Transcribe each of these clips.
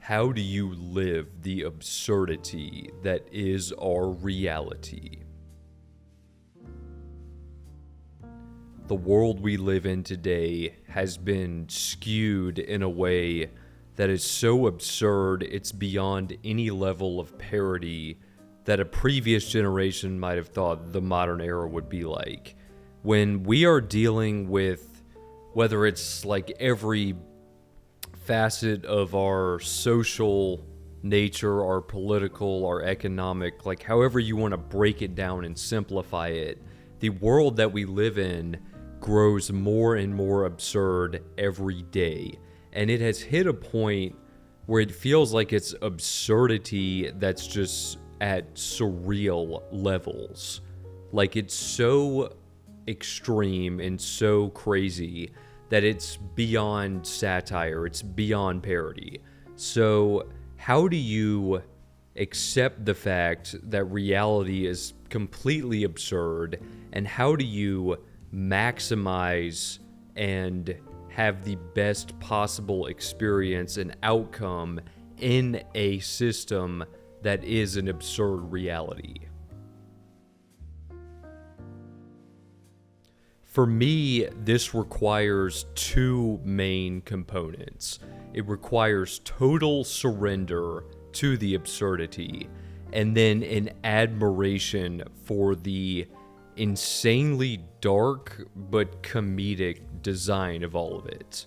How do you live the absurdity that is our reality? The world we live in today has been skewed in a way that is so absurd it's beyond any level of parody that a previous generation might have thought the modern era would be like. When we are dealing with whether it's like every facet of our social nature, our political, our economic, like however you want to break it down and simplify it, the world that we live in grows more and more absurd every day. And it has hit a point where it feels like it's absurdity that's just at surreal levels. Like it's so extreme and so crazy that it's beyond satire, it's beyond parody. So how do you accept the fact that reality is completely absurd, and how do you maximize and have the best possible experience and outcome in a system that is an absurd reality? For me, this requires two main components. It requires total surrender to the absurdity, and then an admiration for the insanely dark but comedic design of all of it.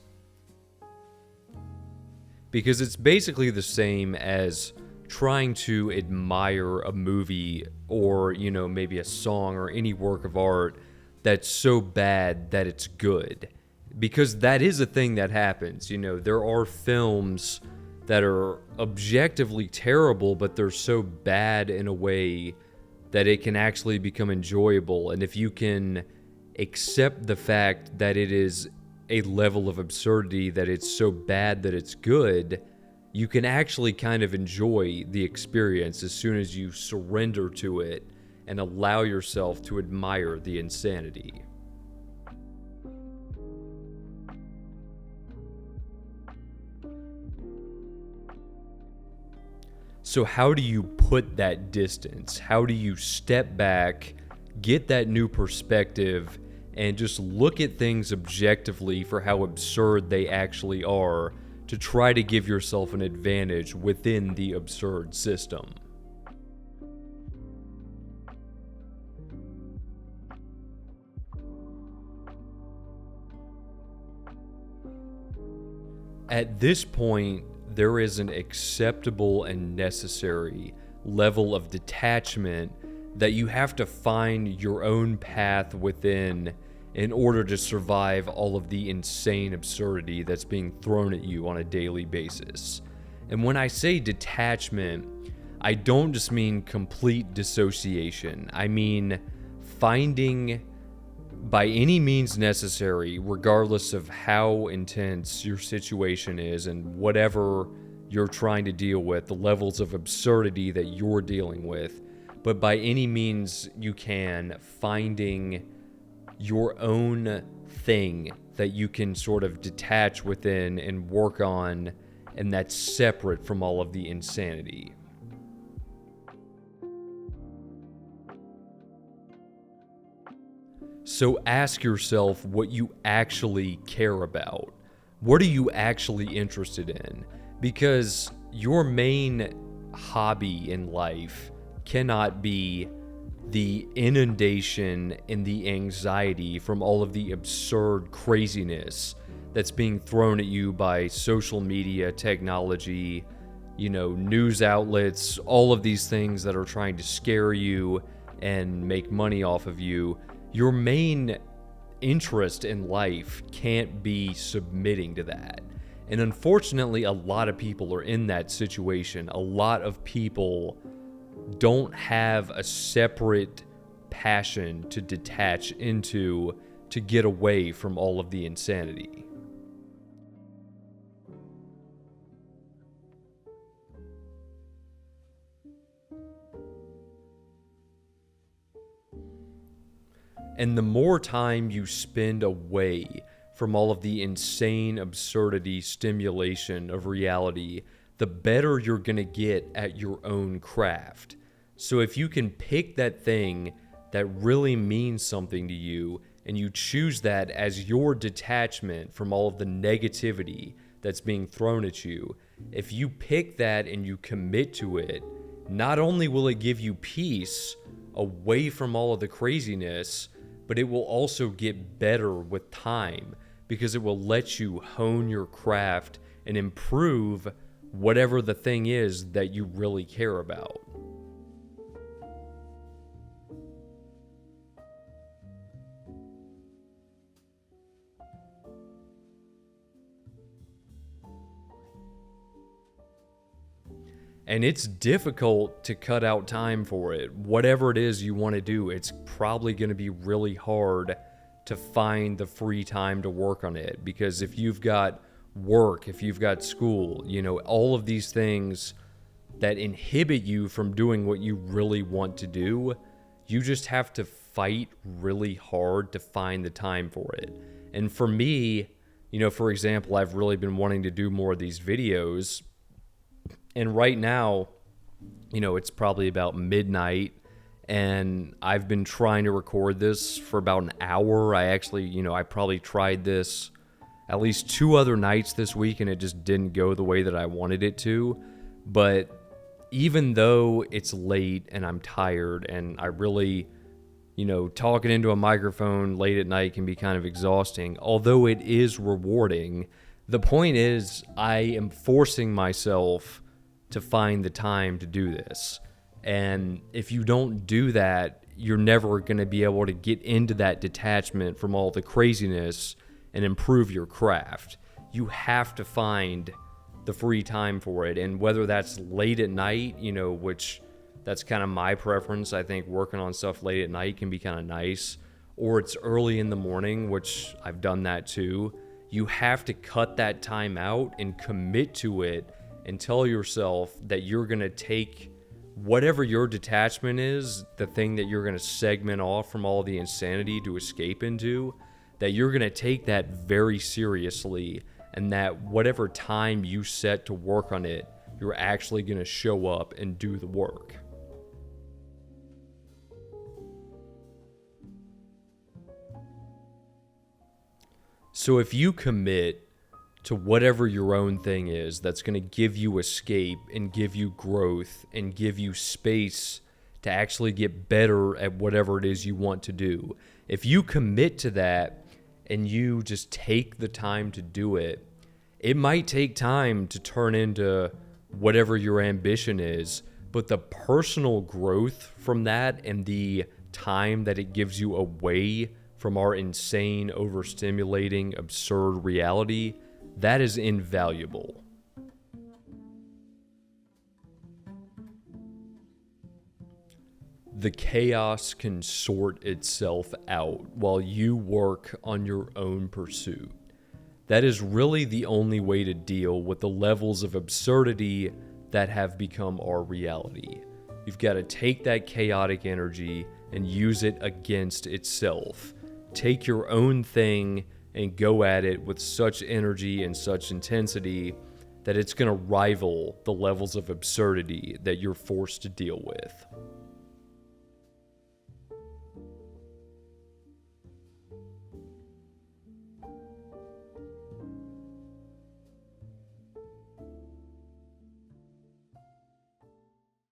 Because it's basically the same as trying to admire a movie or, maybe a song or any work of art that's so bad that it's good. Because that is a thing that happens. There are films that are objectively terrible, but they're so bad in a way that it can actually become enjoyable. And if you can accept the fact that it is a level of absurdity, that it's so bad that it's good, you can actually kind of enjoy the experience as soon as you surrender to it and allow yourself to admire the insanity. So how do you put that distance? How do you step back, get that new perspective, and just look at things objectively for how absurd they actually are to try to give yourself an advantage within the absurd system? At this point, there is an acceptable and necessary level of detachment that you have to find your own path within in order to survive all of the insane absurdity that's being thrown at you on a daily basis. And when I say detachment, I don't just mean complete dissociation. I mean finding, by any means necessary, regardless of how intense your situation is and whatever you're trying to deal with, the levels of absurdity that you're dealing with, but by any means you can, finding your own thing that you can sort of detach within and work on, and that's separate from all of the insanity. So ask yourself what you actually care about. What are you actually interested in? Because your main hobby in life cannot be the inundation and the anxiety from all of the absurd craziness that's being thrown at you by social media, technology, news outlets, all of these things that are trying to scare you and make money off of you. Your main interest in life can't be submitting to that. And unfortunately, a lot of people are in that situation. A lot of people don't have a separate passion to detach into to get away from all of the insanity. And the more time you spend away from all of the insane absurdity stimulation of reality, the better you're going to get at your own craft. So if you can pick that thing that really means something to you and you choose that as your detachment from all of the negativity that's being thrown at you, if you pick that and you commit to it, not only will it give you peace away from all of the craziness, but it will also get better with time because it will let you hone your craft and improve whatever the thing is that you really care about. And it's difficult to cut out time for it. Whatever it is you want to do, it's probably going to be really hard to find the free time to work on it. Because if you've got work, if you've got school, all of these things that inhibit you from doing what you really want to do, you just have to fight really hard to find the time for it. And for me, for example, I've really been wanting to do more of these videos. And right now, it's probably about midnight, and I've been trying to record this for about an hour. I probably tried this at least 2 other nights this week, and it just didn't go the way that I wanted it to. But even though it's late and I'm tired, and I really, talking into a microphone late at night can be kind of exhausting, although it is rewarding, the point is I am forcing myself to find the time to do this. And if you don't do that, you're never going to be able to get into that detachment from all the craziness and improve your craft. You have to find the free time for it. And whether that's late at night, which that's kind of my preference. I think working on stuff late at night can be kind of nice. Or it's early in the morning, which I've done that too. You have to cut that time out and commit to it and tell yourself that you're going to take whatever your detachment is, the thing that you're going to segment off from all the insanity to escape into, that you're going to take that very seriously, and that whatever time you set to work on it, you're actually going to show up and do the work. So if you commit to whatever your own thing is that's going to give you escape and give you growth and give you space to actually get better at whatever it is you want to do, if you commit to that and you just take the time to do it, it might take time to turn into whatever your ambition is, but the personal growth from that and the time that it gives you away from our insane, overstimulating, absurd reality, that is invaluable. The chaos can sort itself out while you work on your own pursuit. That is really the only way to deal with the levels of absurdity that have become our reality. You've got to take that chaotic energy and use it against itself. Take your own thing and go at it with such energy and such intensity that it's going to rival the levels of absurdity that you're forced to deal with.